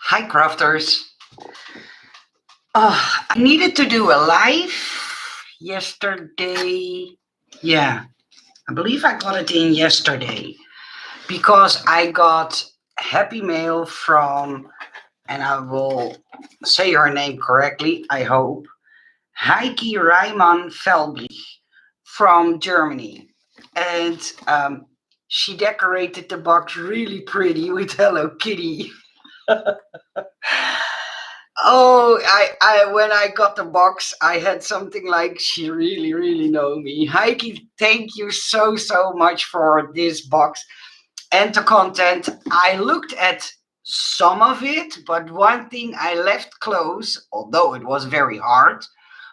Hi, crafters. I needed to do a live yesterday. Yeah, I believe I got it in yesterday because I got happy mail from, and I will say her name correctly, I hope, Heike Reimann Felblich from Germany. And she decorated the box really pretty with Hello Kitty. Oh, I when I got the box, I had something like she really know me. Heike, thank you so much for this box and the content. I looked at some of it, but one thing I left closed, although it was very hard,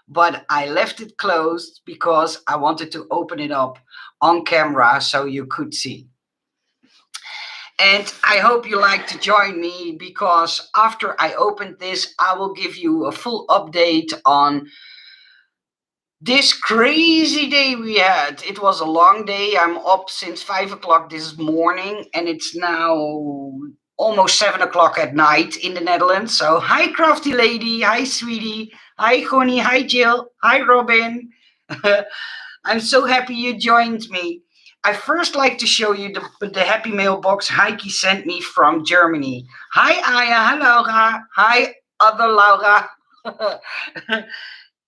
but I left it closed because I wanted to open it up on camera so you could see. And I hope you like to join me because after I open this, I will give you a full update on this crazy day we had. It was a long day. I'm up since 5 o'clock this morning, and it's now almost 7 o'clock at night in the Netherlands. So, hi, crafty lady. Hi, sweetie. Hi, Connie. Hi, Jill. Hi, Robin. I'm so happy you joined me. I first like to show you the happy mailbox Heike sent me from Germany. Hi Aya, hi Laura, hi other Laura.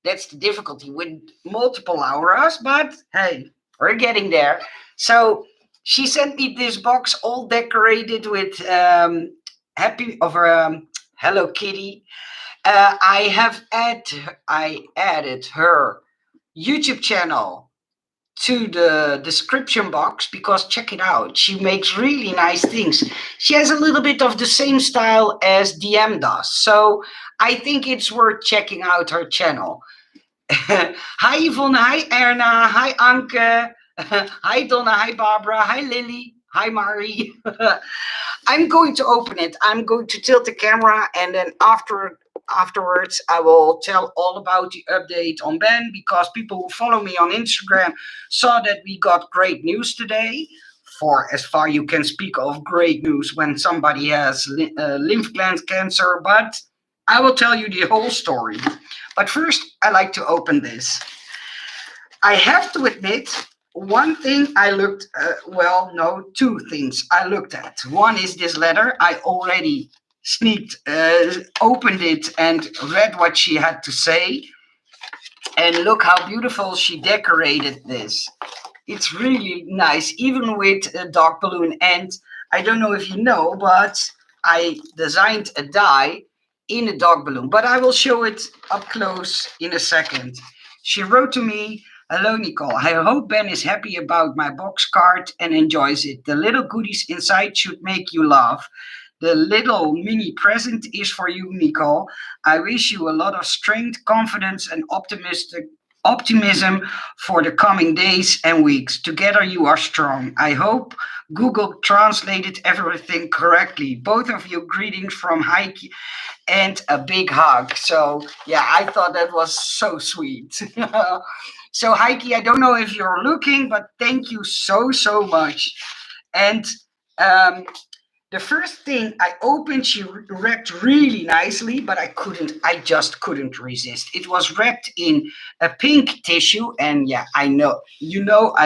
That's the difficulty with multiple Lauras, but hey, we're getting there. So she sent me this box all decorated with Hello Kitty. I added her YouTube channel to the description box because check it out, she makes really nice things. She has a little bit of the same style as DM does, so I think it's worth checking out her channel. Hi Yvonne, hi Erna, hi Anke, hi Donna, hi Barbara, hi Lily, hi Mari. I'm going to open it. I'm going to tilt the camera, and then afterwards I will tell all about the update on Ben, because people who follow me on Instagram saw that we got great news today. For as far you can speak of great news when somebody has lymph gland cancer, but I will tell you the whole story. But first, I like to open this. I have to admit, one thing I looked, two things I looked at. One is this letter. I already opened it and read what she had to say. And look how beautiful she decorated this. It's really nice, even with a dog balloon. And I don't know if you know, but I designed a die in a dog balloon. But I will show it up close in a second. She wrote to me, "Hello, Nicole. I hope Ben is happy about my box card and enjoys it. The little goodies inside should make you laugh. The little mini present is for you, Nicole. I wish you a lot of strength, confidence, and optimism for the coming days and weeks. Together you are strong. I hope Google translated everything correctly. Both of you, greetings from Heike and a big hug." So yeah, I thought that was so sweet. So Heike, I don't know if you're looking, but thank you so much. And um, the first thing I opened, she wrapped really nicely, but I just couldn't resist. It was wrapped in a pink tissue, and yeah, I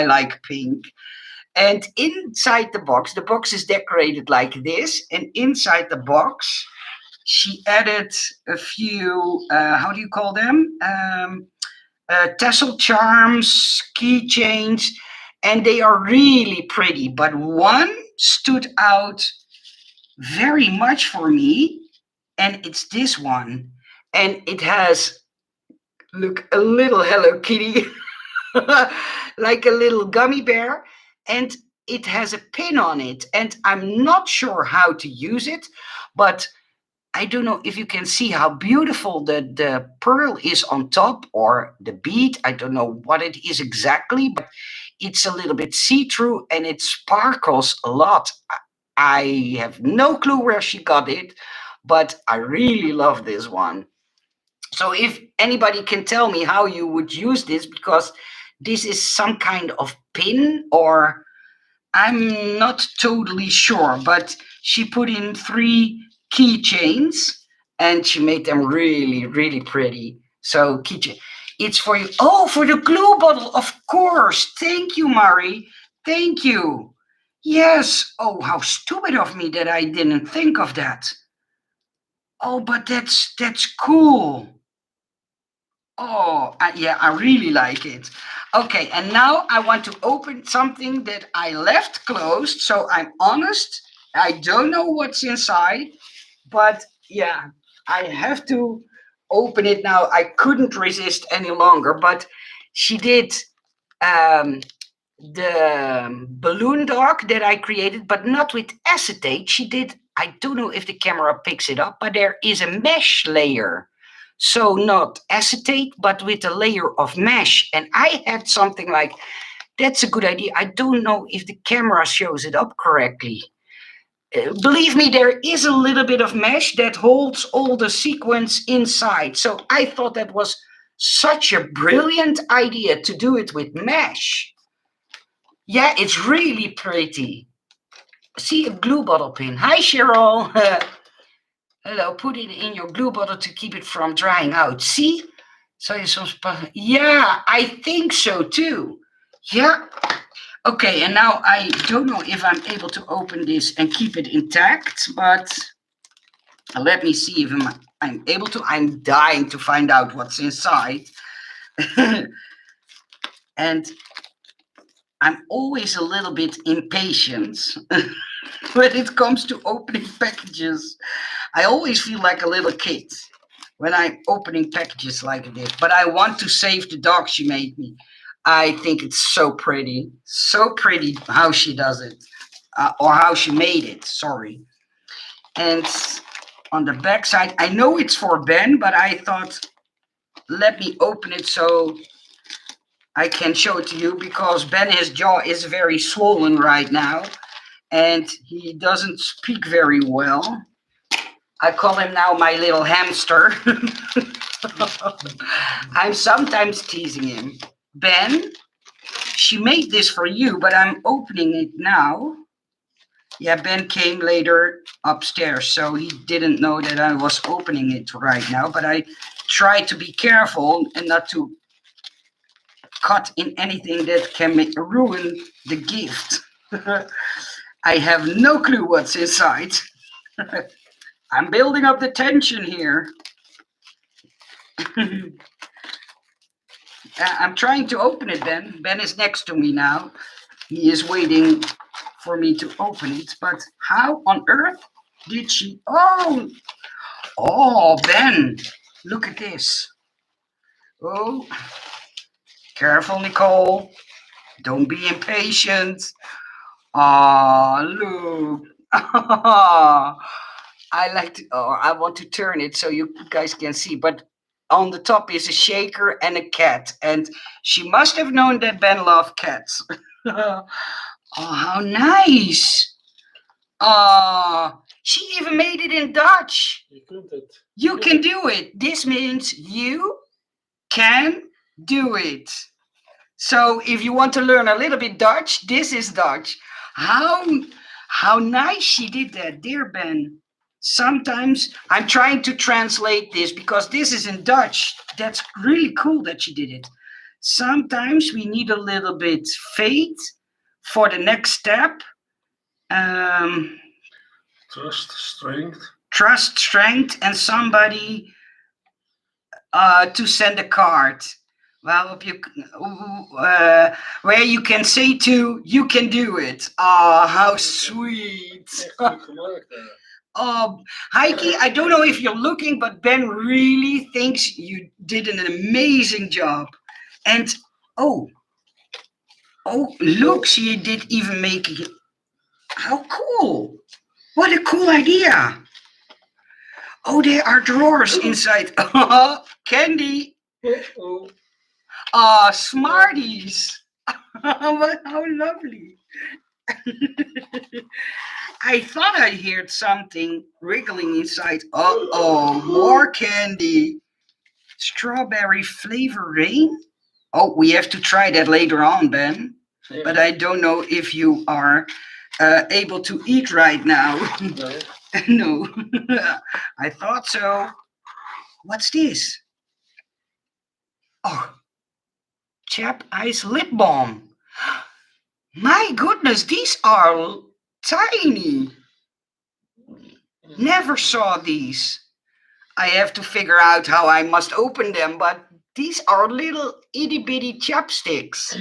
like pink. And inside the box is decorated like this, and inside the box, she added a few, how do you call them? Tassel charms, keychains, and they are really pretty. But one stood out very much for me, and it's this one. And it has, look, a little Hello Kitty, like a little gummy bear, and it has a pin on it. And I'm not sure how to use it, but I don't know if you can see how beautiful the pearl is on top, or the bead. I don't know what it is exactly, but it's a little bit see-through and it sparkles a lot. I have no clue where she got it, but I really love this one. So if anybody can tell me how you would use this, because this is some kind of pin, or I'm not totally sure, but she put in 3 keychains, and she made them really, really pretty. So keychain, it's for you. Oh, for the glue bottle, of course. Thank you, Mari. Thank you. Yes. Oh, how stupid of me that I didn't think of that. Oh, but that's cool. Oh, yeah, I really like it. Okay, and now I want to open something that I left closed. So I'm honest, I don't know what's inside, but yeah, I have to open it now. I couldn't resist any longer, but she did um, the balloon dog that I created, but not with acetate. She did, I don't know if the camera picks it up, but there is a mesh layer. So not acetate, but with a layer of mesh. And I had something like, that's a good idea. I don't know if the camera shows it up correctly. Believe me, there is a little bit of mesh that holds all the sequins inside. So I thought that was such a brilliant idea to do it with mesh. Yeah, it's really pretty. See a glue bottle pin. Hi, Cheryl. Hello, put it in your glue bottle to keep it from drying out. See? So you're so yeah, I think so too. Yeah. Okay, and now I don't know if I'm able to open this and keep it intact, but let me see if I'm able to. I'm dying to find out what's inside. And I'm always a little bit impatient when it comes to opening packages. I always feel like a little kid when I'm opening packages like this, but I want to save the dog she made me. I think it's so pretty how she does it, or how she made it, sorry. And on the back side, I know it's for Ben, but I thought, let me open it so I can show it to you, because Ben, his jaw is very swollen right now, and he doesn't speak very well. I call him now my little hamster. I'm sometimes teasing him. Ben, she made this for you, but I'm opening it now. Yeah, Ben came later upstairs, so he didn't know that I was opening it right now, but I try to be careful and not to cut in anything that can ruin the gift. I have no clue what's inside. I'm building up the tension here. I'm trying to open it, Ben. Ben is next to me now. He is waiting for me to open it. But how on earth did she? Oh, Ben, look at this. Oh, careful, Nicole. Don't be impatient. Ah, look. I want to turn it so you guys can see, but on the top is a shaker and a cat, and she must have known that Ben loved cats. Oh, how nice. She even made it in Dutch. You can do it. This means you can do it. So if you want to learn a little bit Dutch, this is Dutch. How nice she did that, dear Ben. Sometimes I'm trying to translate this because this is in Dutch. That's really cool that she did it. Sometimes we need a little bit faith for the next step. Trust, strength, and somebody to send a card. Well, if you, where you can say to, you can do it. Oh, how sweet. Oh, Heike, I don't know if you're looking, but Ben really thinks you did an amazing job. And, oh, look, she did even make it. How cool. What a cool idea. Oh, there are drawers inside. Candy. Smarties. How lovely. I thought I heard something wriggling inside. Uh-oh, more candy. Strawberry flavor rain? Oh, we have to try that later on, Ben. Yeah. But I don't know if you are able to eat right now. No, I thought so. What's this? Oh, chap ice lip balm. My goodness, these are tiny. Never saw these. I have to figure out how I must open them, but these are little itty bitty chopsticks.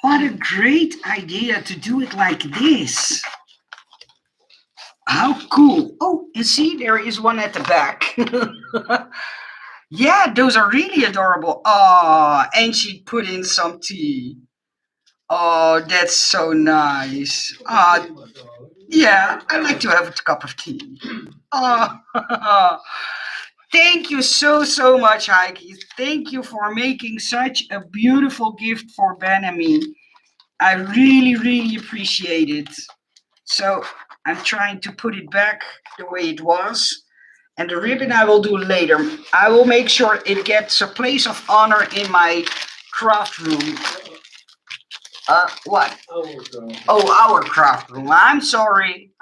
What a great idea to do it like this. How cool. Oh, and see, there is one at the back. Yeah, those are really adorable. Oh, and she put in some tea. Oh, that's so nice. Yeah, I like to have a cup of tea. Oh, thank you so much, Heike. Thank you for making such a beautiful gift for Ben and me. I really appreciate it. So I'm trying to put it back the way it was. And the ribbon I will do later. I will make sure it gets a place of honor in my craft room. What? Oh, our craft room. I'm sorry.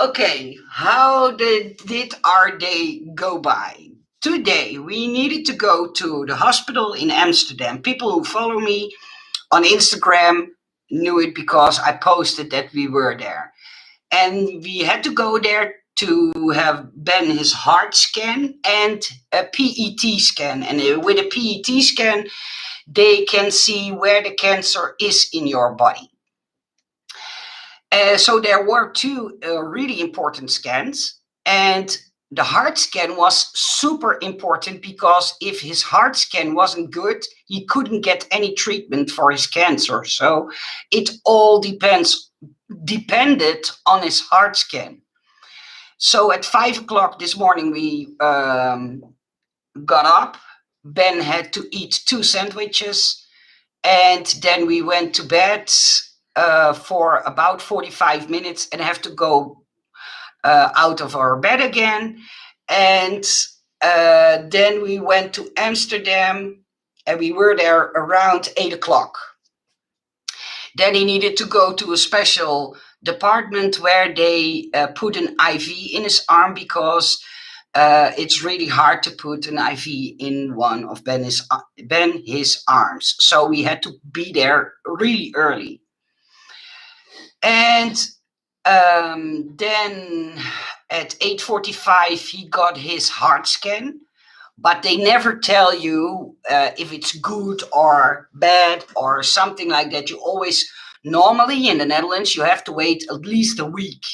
Okay, how did our day go by? Today, we needed to go to the hospital in Amsterdam. People who follow me on Instagram knew it because I posted that we were there. And we had to go there to have Ben his heart scan and a PET scan. And with a PET scan, they can see where the cancer is in your body. So there were two really important scans, and the heart scan was super important because if his heart scan wasn't good, he couldn't get any treatment for his cancer. So it all depended on his heart scan. So at 5 o'clock this morning, we got up. Ben had to eat 2 sandwiches, and then we went to bed for about 45 minutes and have to go out of our bed again. And then we went to Amsterdam, and we were there around 8 o'clock. Then he needed to go to a special department where they put an IV in his arm because it's really hard to put an IV in one of his arms. So we had to be there really early. And then at 8:45 he got his heart scan, but they never tell you if it's good or bad or something like that. You always, normally in the Netherlands, you have to wait at least a week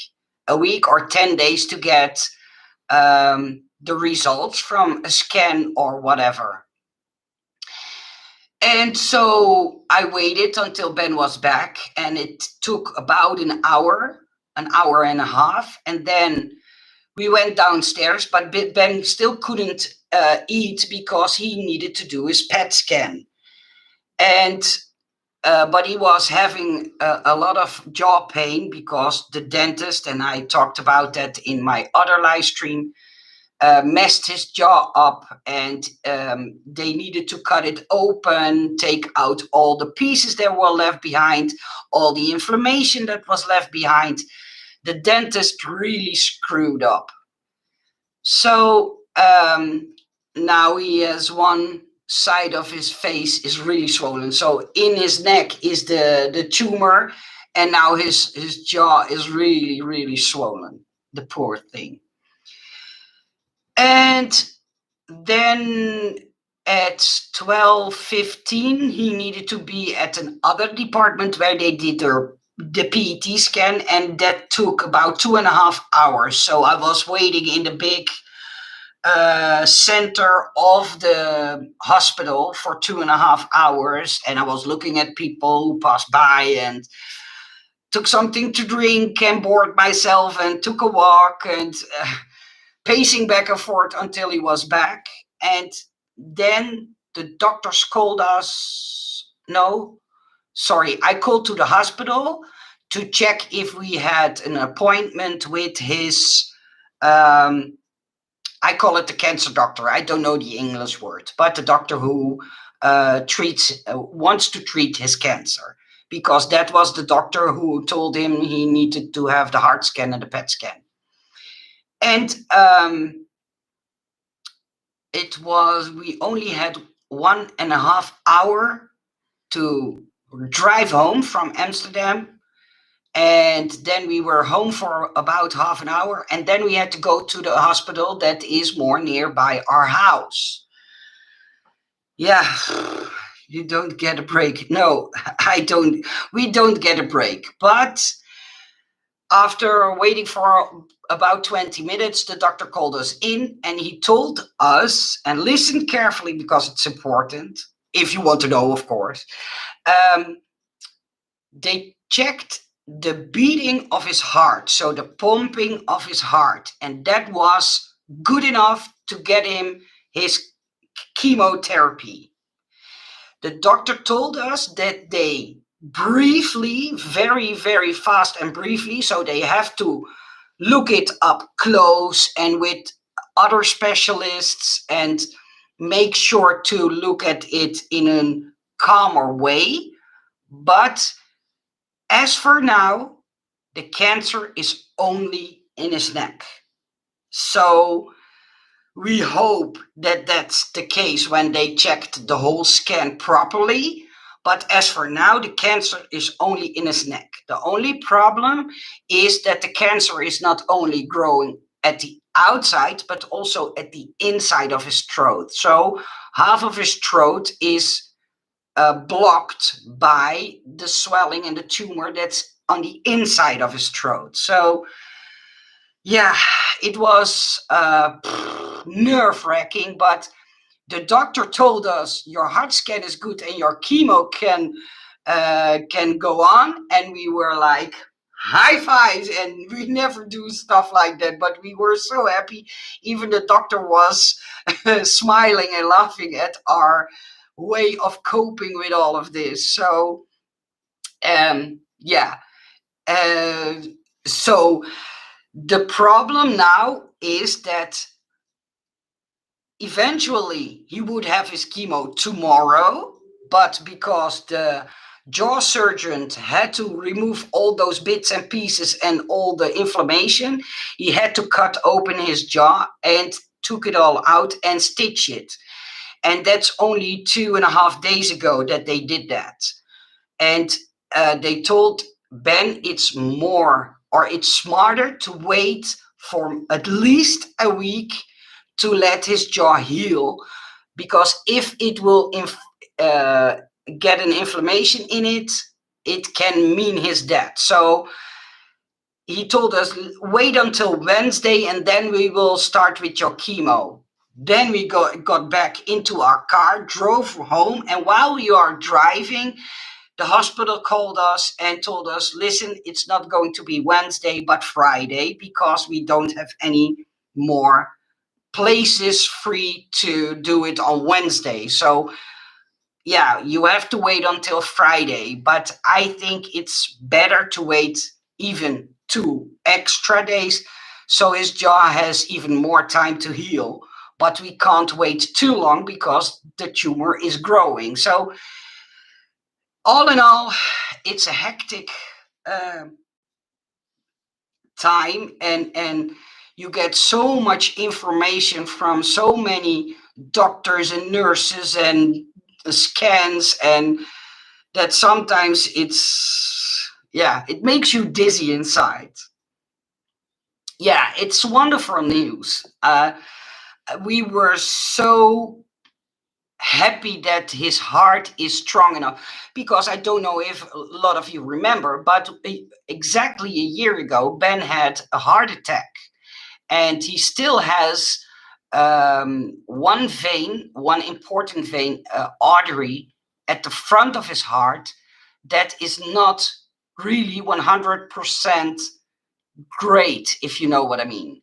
or 10 days to get the results from a scan or whatever. And so I waited until Ben was back, and it took about an hour and a half. And then we went downstairs, but Ben still couldn't eat because he needed to do his PET scan. And but he was having a lot of jaw pain because the dentist, and I talked about that in my other live stream, messed his jaw up, and they needed to cut it open, take out all the pieces that were left behind, all the inflammation that was left behind. The dentist really screwed up. So now he has one side of his face is really swollen. So in his neck is the tumor, and now his jaw is really swollen. The poor thing. And then at 12:15 he needed to be at another department where they did the PET scan, and that took about 2.5 hours. So I was waiting in the big center of the hospital for 2.5 hours, and I was looking at people who passed by and took something to drink and bored myself and took a walk and pacing back and forth until he was back. And then the doctors called us. No, sorry, I called to the hospital to check if we had an appointment with his, I call it the cancer doctor. I don't know the English word, but the doctor who wants to treat his cancer, because that was the doctor who told him he needed to have the heart scan and the PET scan. And we only had 1.5 hours to drive home from Amsterdam. And then we were home for about half an hour. And then we had to go to the hospital that is more nearby our house. Yeah, you don't get a break. No, I don't. We don't get a break. But after waiting for about 20 minutes, the doctor called us in and he told us, and listen carefully because it's important, if you want to know, of course. They checked the beating of his heart, so the pumping of his heart, and that was good enough to get him his chemotherapy. The doctor told us that they briefly, very, very fast and briefly, so they have to look it up close and with other specialists and make sure to look at it in a calmer way. But as for now, the cancer is only in his neck. So we hope that that's the case when they checked the whole scan properly. But as for now, the cancer is only in his neck. The only problem is that the cancer is not only growing at the outside, but also at the inside of his throat. So half of his throat is blocked by the swelling and the tumor that's on the inside of his throat. So yeah, it was nerve-wracking, but the doctor told us your heart scan is good and your chemo can go on, and we were like high fives, and we never do stuff like that, but we were so happy. Even the doctor was smiling and laughing at our way of coping with all of this. So yeah, so the problem now is that eventually he would have his chemo tomorrow, but because the jaw surgeon had to remove all those bits and pieces and all the inflammation, he had to cut open his jaw and took it all out and stitch it. And that's only 2.5 days ago that they did that. And they told Ben it's smarter to wait for at least a week to let his jaw heal, because if it will get an inflammation in it, it can mean his death. So he told us, wait until Wednesday and then we will start with your chemo. Then we got back into our car, drove home, and while we are driving, the hospital called us and told us, listen, it's not going to be Wednesday, but Friday, because we don't have any more places free to do it on Wednesday. So yeah, you have to wait until Friday, but I think it's better to wait even 2 extra days so his jaw has even more time to heal. But we can't wait too long because the tumor is growing. So all in all, it's a hectic time, and you get so much information from so many doctors and nurses and scans, and that sometimes it makes you dizzy inside. Yeah, it's wonderful news. We were so happy that his heart is strong enough, because I don't know if a lot of you remember, but exactly a year ago Ben had a heart attack, and he still has one important vein, artery at the front of his heart that is not really 100% great, if you know what I mean.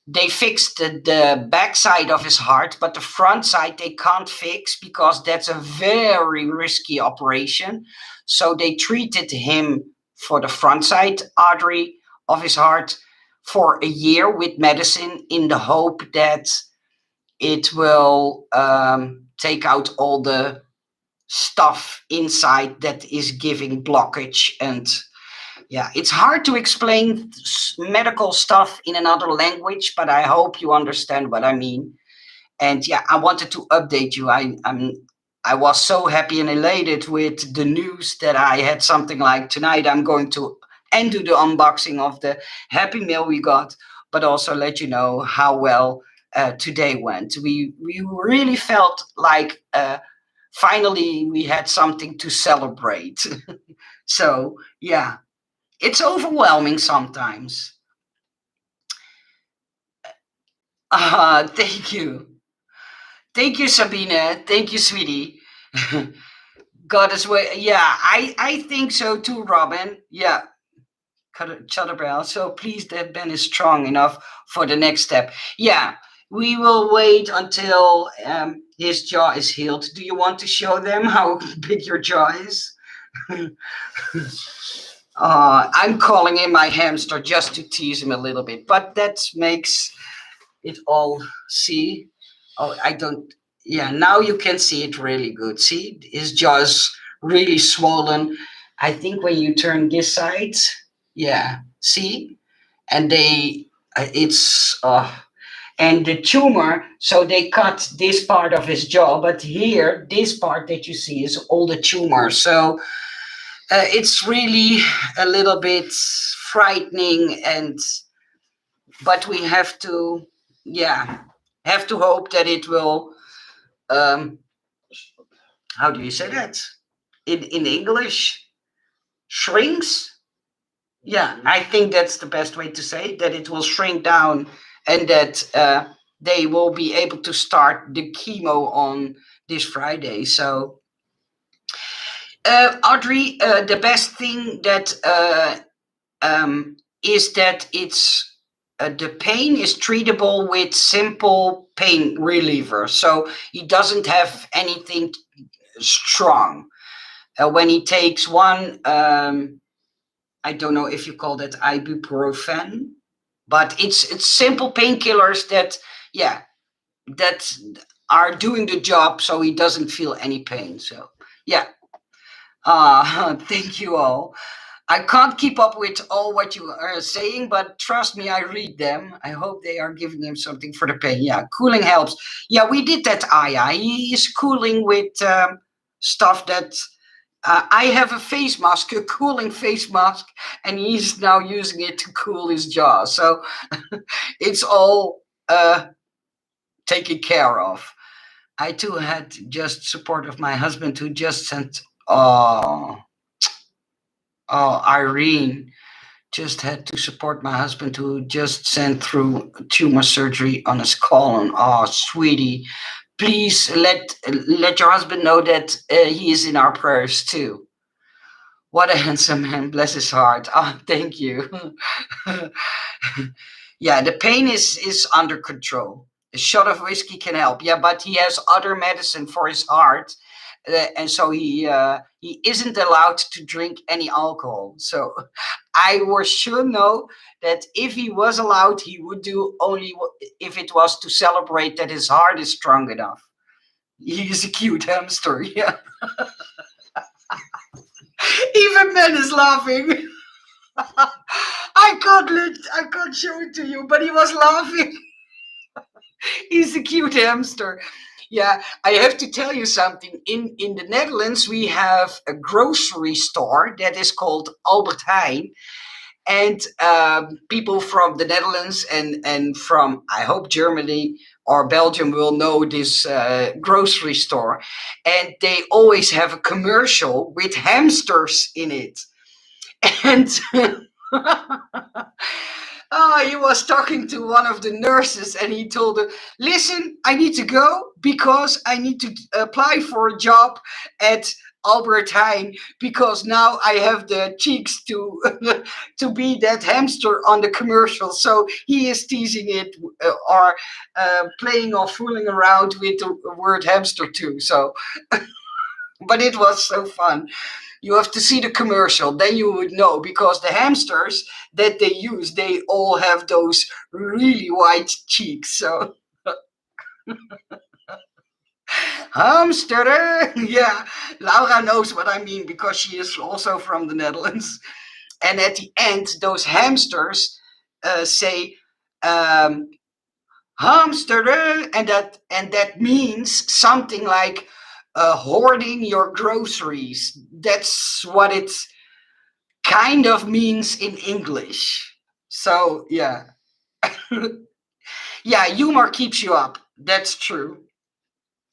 They fixed the back side of his heart, but the front side they can't fix because that's a very risky operation. So they treated him for the front side artery of his heart for a year with medicine, in the hope that it will take out all the stuff inside that is giving blockage. And yeah, it's hard to explain medical stuff in another language, but I hope you understand what I mean. And yeah, I wanted to update you. I was so happy and elated with the news that I had something like tonight. I'm going to and do the unboxing of the Happy Meal we got, but also let you know how well today went. We really felt like finally we had something to celebrate. So yeah, it's overwhelming sometimes. Thank you. Thank you, Sabine. Thank you, sweetie. God is way. Yeah, I think so too, Robin. Yeah, Chutterbell. So please, that Ben is strong enough for the next step. Yeah, we will wait until his jaw is healed. Do you want to show them how big your jaw is? I'm calling him my hamster just to tease him a little bit, but that makes it all see. Oh, I don't. Yeah, now you can see it really good. See, his jaw is really swollen. I think when you turn this side, yeah, see, and it's and the tumor. So they cut this part of his jaw, but here, this part that you see is all the tumor. So it's really a little bit frightening, and but we have to, yeah, have to hope that it will. Um, how do you say that in English? Shrinks. Yeah, I think that's the best way to say that it will shrink down, and that they will be able to start the chemo on this Friday. So, Audrey, the best thing that is that it's the pain is treatable with simple pain reliever. So he doesn't have anything strong. When he takes one, I don't know if you call that ibuprofen, but it's simple painkillers that, yeah, that are doing the job, so he doesn't feel any pain. So yeah, thank you all. I can't keep up with all what you are saying, but trust me, I read them. I hope they are giving him something for the pain. Yeah, cooling helps. Yeah, we did that, Aya. He is cooling with stuff that I have a face mask, a cooling face mask, and he's now using it to cool his jaw. So it's all taken care of. I too had just support of my husband who just sent. Oh, Irene just had to support my husband who just sent through tumor surgery on his colon. Oh, sweetie, please let your husband know that he is in our prayers too. What a handsome man, bless his heart. Oh, thank you. Yeah, the pain is under control. A shot of whiskey can help. Yeah, but he has other medicine for his heart, and so he isn't allowed to drink any alcohol. So I was sure know that if he was allowed, he would do only if it was to celebrate that his heart is strong enough. He is a cute hamster. Yeah, even Ben is laughing. I can't show it to you, but he was laughing. He's a cute hamster. Yeah, I have to tell you something. In the Netherlands, we have a grocery store that is called Albert Heijn. And people from the Netherlands and from, I hope, Germany or Belgium will know this grocery store. And they always have a commercial with hamsters in it. And he was talking to one of the nurses and he told her, listen, I need to go because I need to apply for a job at Albert Heijn because now I have the cheeks to to be that hamster on the commercial. So he is teasing it or playing or fooling around with the word hamster too. So, but it was so fun. You have to see the commercial, then you would know, because the hamsters that they use, they all have those really white cheeks. So Hamster. Yeah, Laura knows what I mean because she is also from the Netherlands. And at the end, those hamsters say hamster, and that means something like hoarding your groceries. That's what it kind of means in English. So yeah, yeah, humor keeps you up. That's true.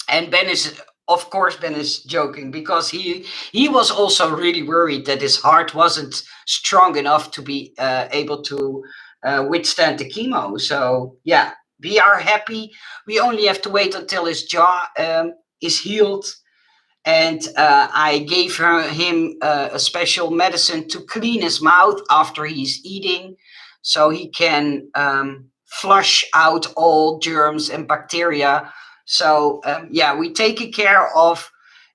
And Ben is, of course, Ben is joking because he was also really worried that his heart wasn't strong enough to be able to withstand the chemo. So yeah, we are happy. We only have to wait until his jaw is healed. And I gave him a special medicine to clean his mouth after he's eating, so he can flush out all germs and bacteria. So yeah, we take care of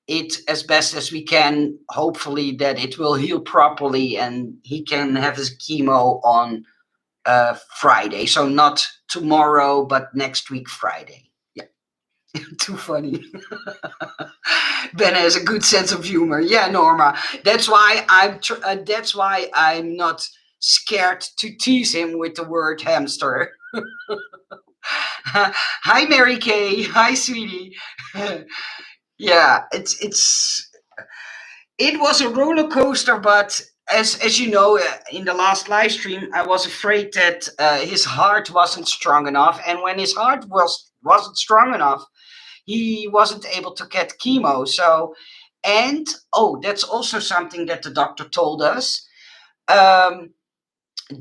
it as best as we can. Hopefully that it will heal properly and he can have his chemo on Friday. So not tomorrow, but next week Friday. Yeah, too funny. Ben has a good sense of humor. Yeah, Norma. That's why I'm not scared to tease him with the word hamster. Hi, Mary Kay. Hi, sweetie. Yeah, it was a roller coaster, but as you know, in the last live stream, I was afraid that his heart wasn't strong enough, and when his heart wasn't strong enough, he wasn't able to get chemo. So, and oh, that's also something that the doctor told us. Um,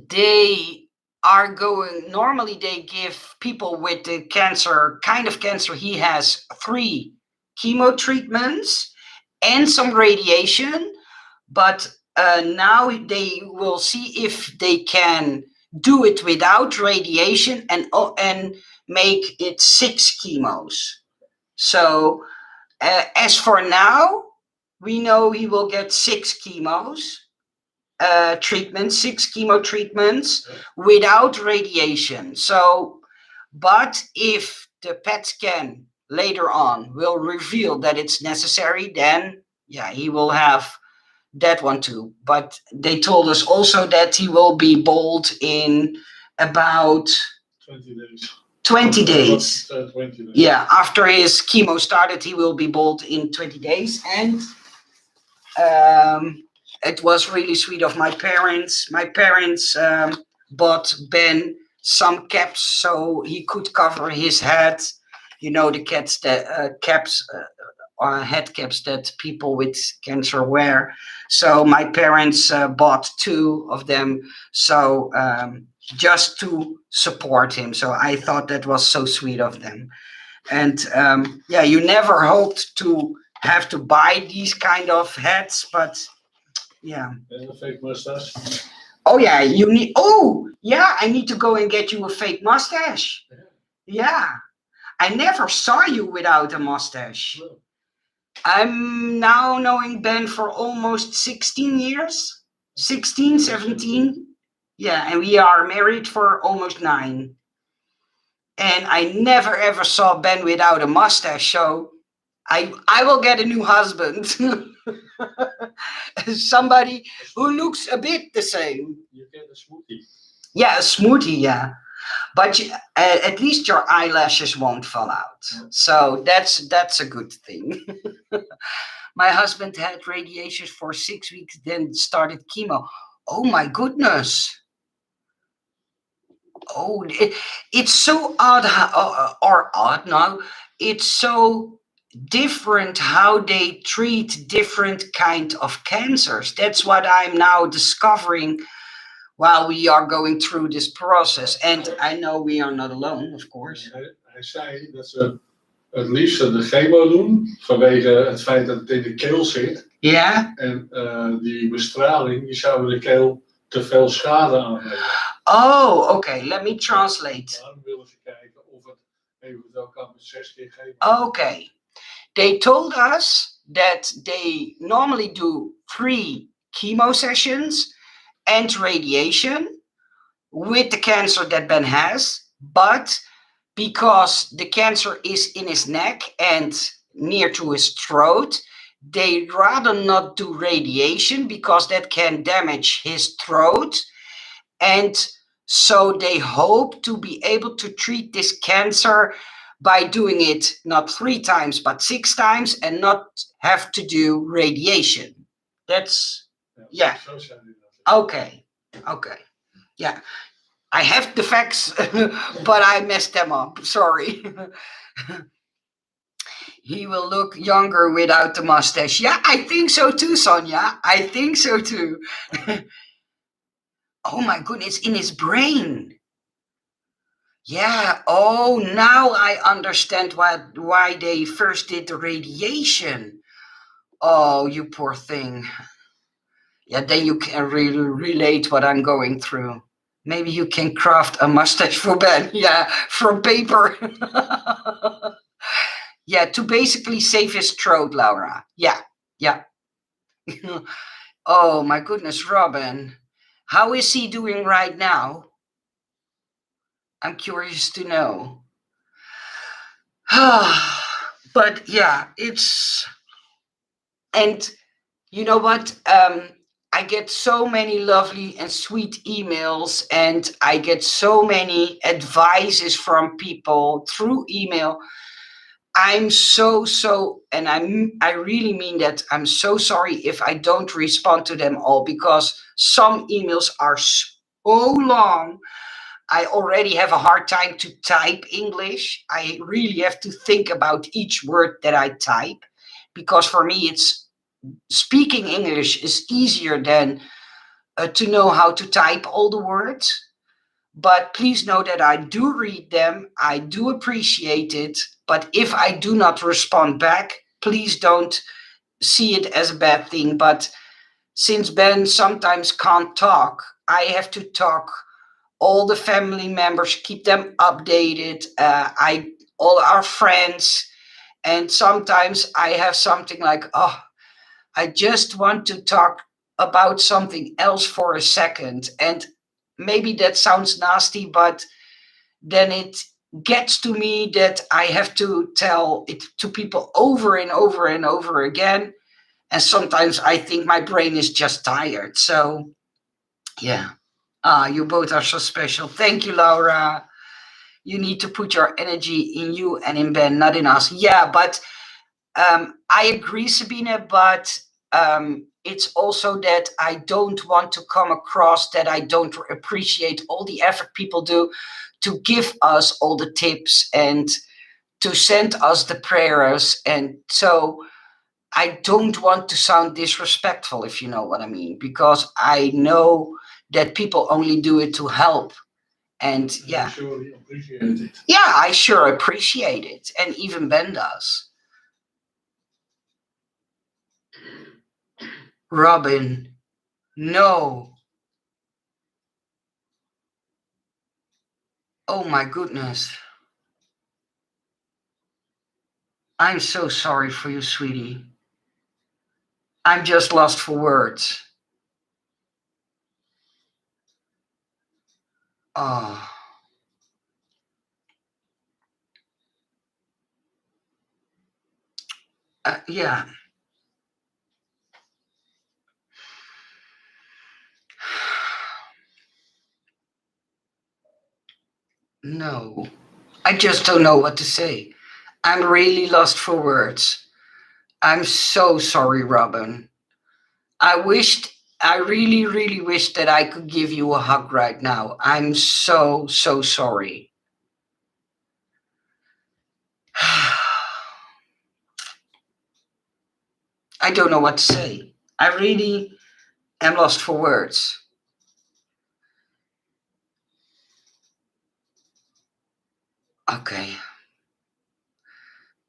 they are going, normally they give people with the cancer, kind of cancer he has, 3 chemo treatments and some radiation. But now they will see if they can do it without radiation and make it 6 chemos. So as for now, we know he will get 6 chemos treatments, 6 chemo treatments without radiation. So, but if the PET scan later on will reveal that it's necessary, then yeah, he will have that one too. But they told us also that he will be bald in about 20 days. 20 days. 20 days. Yeah, after his chemo started, he will be bald in 20 days. And it was really sweet of my parents. My parents bought Ben some caps so he could cover his head. You know, the caps, head caps that people with cancer wear. So my parents bought 2 of them. So just to support him. So I thought that was so sweet of them. And yeah, you never hoped to have to buy these kind of hats, but yeah. And a fake mustache. Oh yeah, you need. Oh yeah, I need to go and get you a fake mustache. Yeah, I never saw you without a mustache. No. I'm now knowing Ben for almost 16 years, 16, 17. Yeah, and we are married for almost 9. And I never ever saw Ben without a mustache, so I will get a new husband. Somebody who looks a bit the same. You get a smoothie. Yeah, a smoothie, yeah. But at least your eyelashes won't fall out. So that's a good thing. My husband had radiation for 6 weeks, then started chemo. Oh my goodness. Oh, it's so odd, or odd now. It's so different how they treat different kind of cancers. That's what I'm now discovering while we are going through this process. And I know we are not alone, of course. Hij zei dat ze het liefst de chemo doen vanwege het feit dat het in de keel zit. Ja. En die bestraling die zou de keel te veel schade aanbrengen. Oh, okay. Let me translate. Daarom willen ze kijken of het eventueel kan met 6 keer chemo. Okay. They told us that they normally do 3 chemo sessions and radiation with the cancer that Ben has, but because the cancer is in his neck and near to his throat. They'd rather not do radiation because that can damage his throat. And so they hope to be able to treat this cancer by doing it not 3 times, but 6 times and not have to do radiation. That's, yeah. Okay. Okay. Yeah. I have the facts, but I messed them up. Sorry. He will look younger without the mustache. Yeah, I think so too, Sonia. I think so too. Oh my goodness, in his brain. Yeah. Oh, now I understand why they first did the radiation. Oh, you poor thing. Yeah, then you can really relate what I'm going through. Maybe you can craft a mustache for Ben. Yeah, from paper. Yeah, to basically save his throat, Laura. Yeah, yeah. Oh my goodness, Robin. How is he doing right now? I'm curious to know. But yeah, and you know what? I get so many lovely and sweet emails, and I get so many advices from people through email. I'm and I really mean that. I'm so sorry if I don't respond to them all, because some emails are so long. I already have a hard time to type English. I really have to think about each word that I type, because for me it's speaking English is easier than to know how to type all the words. But please know that I do read them. I do appreciate it. But if I do not respond back, please don't see it as a bad thing. But since Ben sometimes can't talk, I have to talk all the family members, keep them updated. All our friends, and sometimes I have something like, oh, I just want to talk about something else for a second. And maybe that sounds nasty, but then it gets to me that I have to tell it to people over and over and over again. And sometimes I think my brain is just tired. So, yeah. You both are so special. Thank you, Laura. You need to put your energy in you and in Ben, not in us. Yeah, but I agree, Sabine, but it's also that I don't want to come across that I don't appreciate all the effort people do to give us all the tips and to send us the prayers. And so I don't want to sound disrespectful, if you know what I mean, because I know that people only do it to help. And yeah. I surely appreciate it. Yeah, I sure appreciate it. And even Ben does. Robin, no. Oh my goodness. I'm so sorry for you, sweetie. I'm just lost for words. Oh. Yeah. No. I just don't know what to say. I'm really lost for words. I'm so sorry, Robin. I really, really wished that I could give you a hug right now. I'm so sorry. I don't know what to say. I really am lost for words. Okay.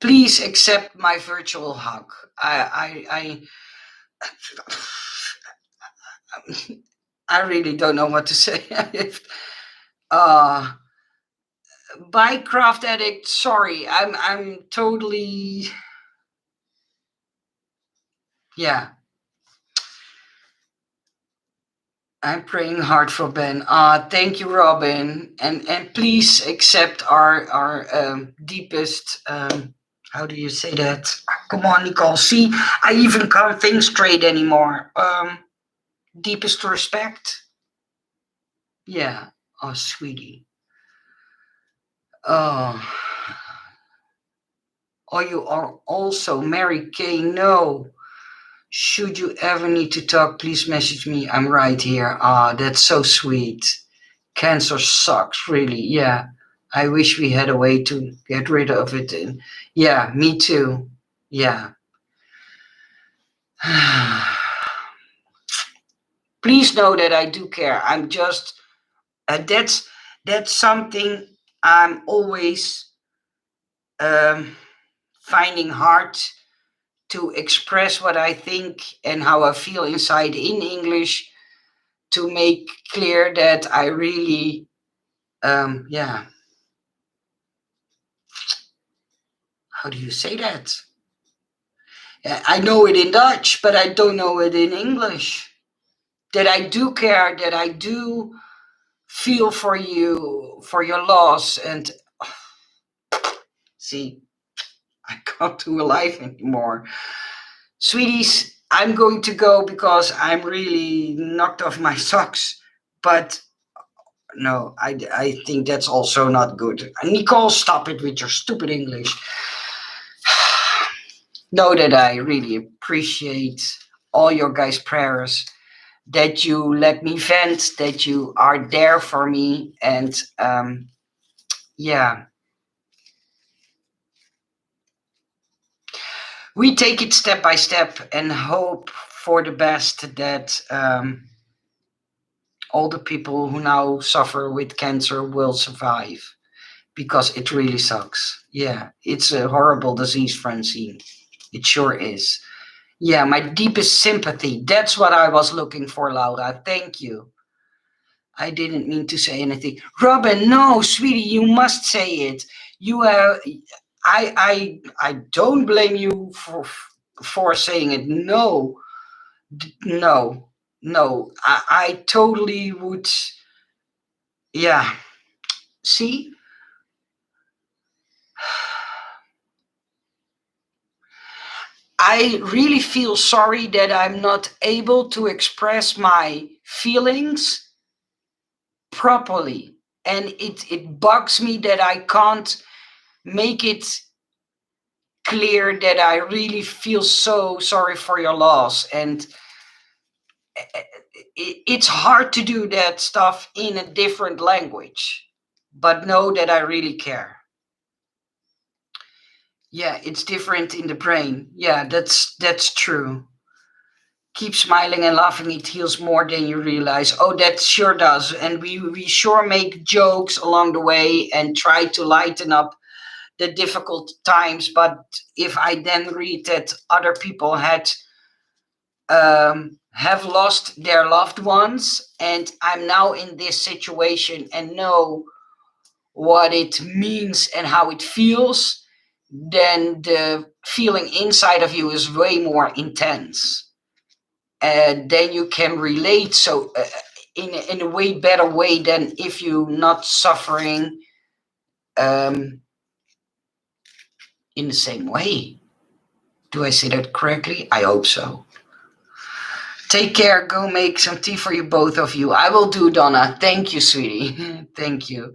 Please accept my virtual hug. I really don't know what to say. By Craft Addict, sorry, I'm totally, yeah. I'm praying hard for Ben. Thank you, Robin, and please accept our deepest How do you say that? Come on, Nicole. See, I even can't think straight anymore. Deepest respect. Yeah. Oh, sweetie. Oh. Oh, you are also Mary Kay. No. Should you ever need to talk, please message me. I'm right here. Ah, that's so sweet. Cancer sucks, really. Yeah. I wish we had a way to get rid of it. Yeah, me too. Yeah. Please know that I do care. I'm just that's something I'm always um, finding hard to express what I think and how I feel inside in English to make clear that I really, yeah, how do you say that? I know it in Dutch, but I don't know it in English. That I do care, that I do feel for you, for your loss. And see, I can't do a life anymore. Sweeties, I'm going to go because I'm really knocked off my socks. But no, I think that's also not good. Nicole, stop it with your stupid English. Know that I really appreciate all your guys' prayers, that you let me vent, that you are there for me. And yeah, we take it step by step and hope for the best that all the people who now suffer with cancer will survive, because it really sucks. Yeah, it's a horrible disease, Francine. It sure is. Yeah, my deepest sympathy. That's what I was looking for, Laura. Thank you. I didn't mean to say anything. Robin, no, sweetie, you must say it. You have. I don't blame you for saying it. No, no, no. I totally would. Yeah. See, I really feel sorry that I'm not able to express my feelings properly. And it bugs me that I can't make it clear that I really feel so sorry for your loss. And it's hard to do that stuff in a different language. But know that I really care. Yeah, it's different in the brain. Yeah, that's true. Keep smiling and laughing, it heals more than you realize. Oh, that sure does. And we sure make jokes along the way and try to lighten up the difficult times. But if I then read that other people have lost their loved ones, and I'm now in this situation and know what it means and how it feels, then the feeling inside of you is way more intense. And then you can relate so in a way better way than if you're not suffering um, in the same way. Do I say that correctly? I hope so. Take care. Go make some tea for you, both of you. I will do, Donna. Thank you, sweetie. Thank you.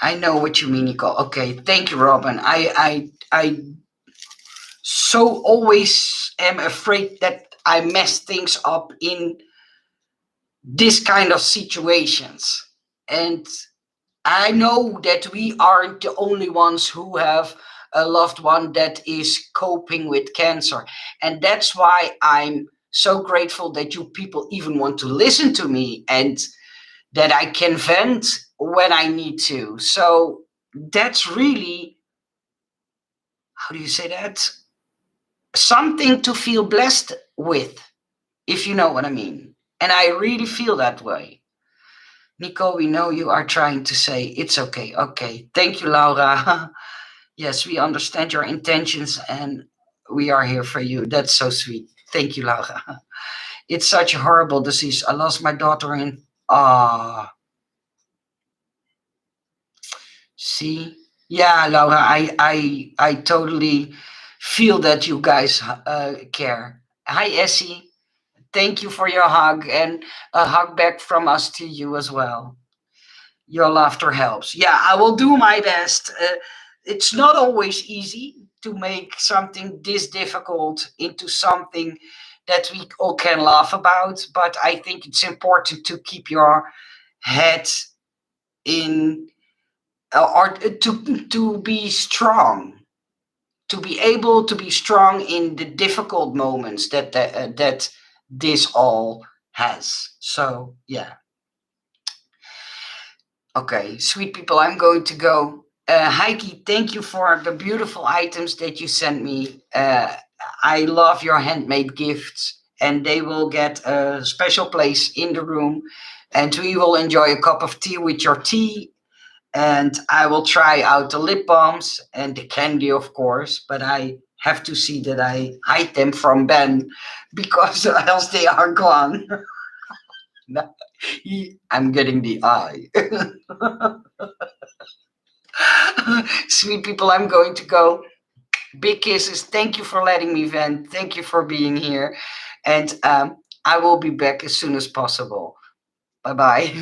I know what you mean, Nicole. Okay, thank you, Robin. I so always am afraid that I mess things up in this kind of situations. And I know that we aren't the only ones who have a loved one that is coping with cancer. And that's why I'm so grateful that you people even want to listen to me and that I can vent when I need to. So that's really, how do you say that? Something to feel blessed with, if you know what I mean. And I really feel that way. Nicole, we know you are trying to say it's okay. Okay. Thank you, Laura. Yes, we understand your intentions and we are here for you. That's so sweet. Thank you, Laura. It's such a horrible disease. I lost my daughter in. Ah. See? Yeah, Laura, I totally feel that you guys care. Hi, Essie. Thank you for your hug and a hug back from us to you as well. Your laughter helps. Yeah, I will do my best. It's not always easy to make something this difficult into something that we all can laugh about, but I think it's important to keep your head in or to be strong, to be able to be strong in the difficult moments that this all has. So yeah. Okay, sweet people, I'm going to go. Heike, thank you for the beautiful items that you sent me. I love your handmade gifts, and they will get a special place in the room. And we will enjoy a cup of tea with your tea. And I will try out the lip balms and the candy, of course. But I have to see that I hide them from Ben because else they are gone. I'm getting the eye. Sweet people, I'm going to go. Big kisses. Thank you for letting me vent. Thank you for being here. And I will be back as soon as possible. Bye bye.